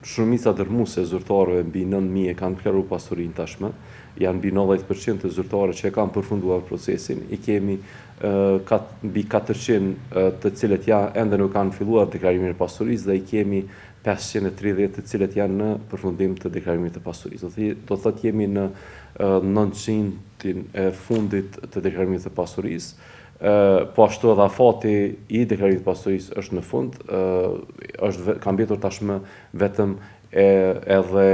Shumica dërmuese e zyrtarëve mbi 9.000 kanë deklaruar pasurinë tashmë, janë mbi 90% të zyrtarëve që e kanë përfunduar procesin, i kemi mbi 400 të cilët ende nuk kanë filluar deklarimin e pasurisë dhe i kemi 530 të cilët janë në përfundim të deklarimit të pasurisë. Do thotë jemi në 900-in e fundit të deklarimit të pasurisë. Po ashtu edhe afati i deklarimit të pasurisë është në fund, ka mbetur tashmë vetëm edhe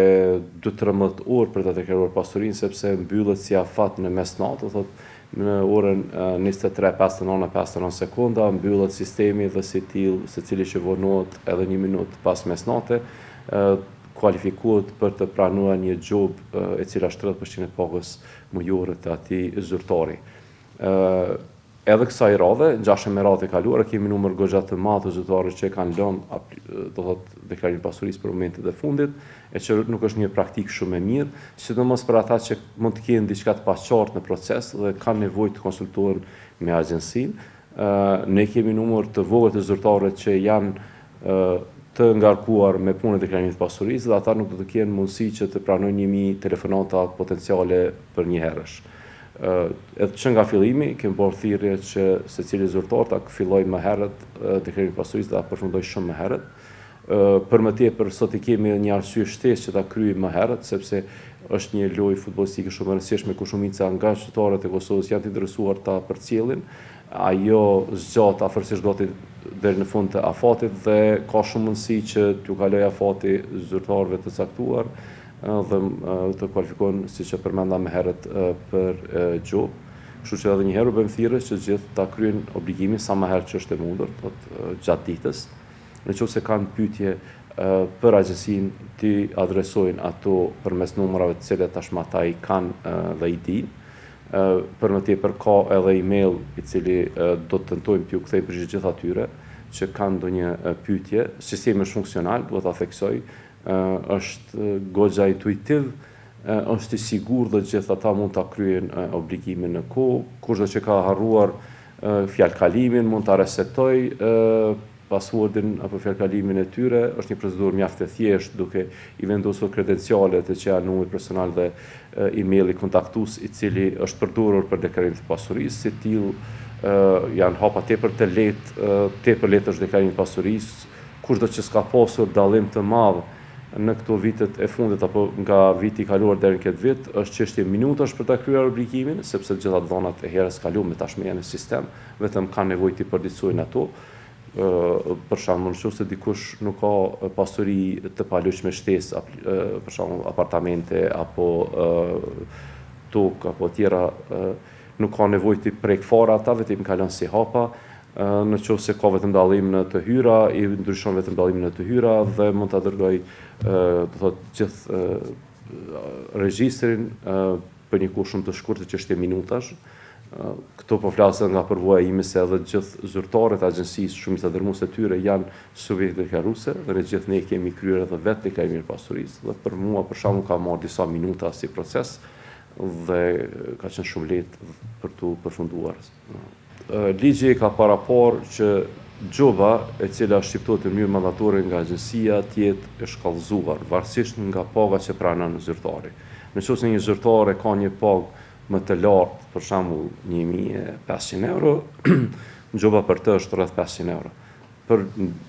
2-13 orë për të deklaruar pasurinë, sepse mbyllet si afat në mesnatë, thotë në orën 23:59 sekonda mbyllet sistemi dhe secili që vonohet edhe 1 minutë pas mesnate kualifikohet për të pranuar një gjobë e cila është 30% e pagës mujore të atij zyrtari. Edhe kësaj radhe, ngjashme radhë e kaluara, kemi numër goxha të madh të zyrtarëve që kanë lënë, do thotë, deklarimin e pasurisë për momentet e fundit, e që nuk është një praktikë shumë e mirë, sidomos për ata që mund të kenë diçka të paqartë në proces dhe kanë nevojë të konsultohen me agjencinë. Ne kemi numër të vogël të zyrtarëve që janë të ngarkuar me punën e deklarimit të pasurisë dhe ata nuk do të kenë mundësi që të pranojnë 1000 telefonata potenciale për një herësh. Edhe që nga fillimi, kemi bërë thirrje që secili zyrtar ta fillojë më herët deklarimin e pasurisë dhe ta përfundojë shumë më herët. Për më tepër, sot i kemi një arsye shtesë që ta kryejë më herët, sepse është një lojë futbollistike shumë e rëndësishme ku shumica nga qytetarët e Kosovës janë të interesuar ta përcjellin. Ajo zgjat afërsisht gati deri në fund të afatit dhe ka shumë mundësi që t'u kalojë afati zyrtarëve të caktuar dhe të kualifikohen, siç e përmenda më herët, për gjobë. Kështu që edhe një herë u bëjmë thirrje që gjithë ta kryejnë obligimin sa më herët që është e mundur, gjatë ditës. Nëse kanë pyetje për agjencinë, ti adresojnë ato përmes numrave të cilat tashmë ata i kanë dhe i dinë. Për më tepër ka edhe email i cili do të tentojmë t'ju kthejmë për gjithë atyre që kanë ndonjë pyetje. Sistemi është funksional, duhet ta theksoj, është goxha intuitiv, është i sigurt dhe gjithë ata mund ta kryejnë obligimin në kohë. Kushdo që ka harruar fjalkalimin mund ta resetojë passwordin apo fjalkalimin e tyre. Është një procedurë mjaft e thjeshtë duke i vendosur kredencialet që janë numri personal dhe emaili kontaktues i cili është përdorur për deklarimin e pasurisë. Si tillë janë hapa tepër të lehtë është deklarimi i pasurisë. Kushdo që s'ka pasur dallim të madh në këto vitet e fundit apo nga viti i kaluar deri në këtë vit, është çështje minutash për ta kryer obligimin, sepse të gjitha dhonat e herës kaluara tashmë janë në sistem, vetëm kanë nevojë të përditësojnë ato. Për shembull, nëse dikush nuk ka pasuri të palishme shtesë, për shembull apartamente apo tokë apo tjera, nuk ka nevojë të prek fare ata, vetëm kalon si hapa. Nëse ka vetëm dallim në të hyra, i ndryshon vetëm dallimin në të hyra dhe mund ta dërgoj do thotë gjithë regjistrin për një kohë shumë të shkurtër që është minutash. Këto po flasë nga përvoja ime se edhe gjithë zyrtarët e agjencisë, shumica dërmuese e tyre janë subjekte deklaruese dhe ne gjithë ne kemi kryer edhe vetë deklarimin e pasurisë. Dhe për mua për shkakun ka marrë disa minuta si proces dhe ka qenë shumë lehtë për tu përfunduar. Ligji ka paraporë që gjoba e cila shqiptohet në mënyrë mandatore nga agjencia të jetë e shkallëzuar, varësisht nga paga që pranon zyrtari. Nëse një zyrtar ka një pagë më të lartë, për shembull 1.500 euro, gjoba për të është rreth 500 euro. Për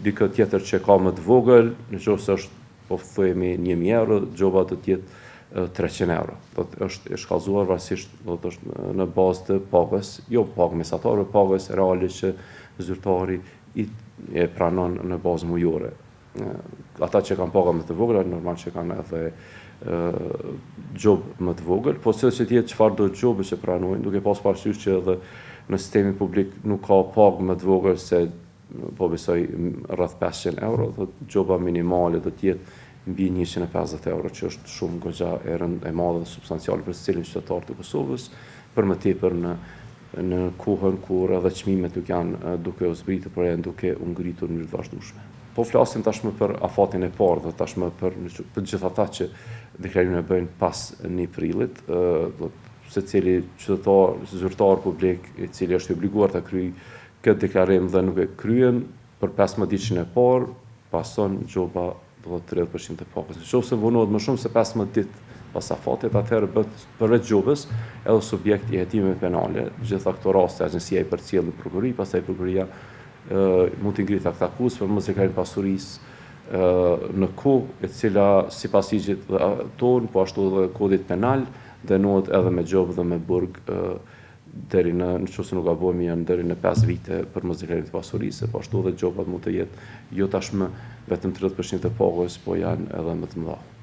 dikë tjetër që ka më të vogël, nëse është po themi 1.000 euro, gjoba do të jetë 300 euro. Është e shkallëzuar varësisht në bazë të pagës, jo pagë mesatare, pagës reale që zyrtari e pranon në bazë mujore. Ata që kanë paga më të vogël, normal që kanë edhe gjobë më të vogël, po se që tjetë çfarë do gjobë që pranojnë, duke pas parasysh që edhe në sistemin publik nuk ka pagë më të vogël se po besoj rreth 500 euro, gjoba minimale do të jetë mbi 150 euro, që është shumë goxha e madhe dhe substanciale për secilin qytetar të Kosovës, për më tepër në kohën kur edhe çmimet nuk janë duke u zbritur, por janë duke u ngritur në mënyrë të vazhdueshme. Po flasim tashmë për afatin e parë dhe tashmë për gjithë ata që deklarimin e bëjnë pas 1 prillit, secili qytetar, zyrtar publik i cili është obliguar ta kryejë këtë deklarim dhe nuk e kryen për 15 ditën e parë, pason gjoba do 30% të pagës. Nëse vonohet më shumë se 15 ditë pas afatit, atëherë bëhet përveç gjobës edhe subjekt i hetimeve penale. Gjitha këto raste agjencia i përcjell në prokurori, pastaj prokuroria mund të ngritë akt akuzë për mosdeklarën e pasurisë në kohë e cila sipas ligjit tonë, po ashtu edhe kodit penal, dënohet edhe me gjobë dhe me burg deri nëse nuk gabojmë janë deri në 5 vite për mosdeklarën e pasurisë, po ashtu edhe gjobat mund të jetë jo tashmë vetëm 30% të pagës, po janë edhe më të mëdha.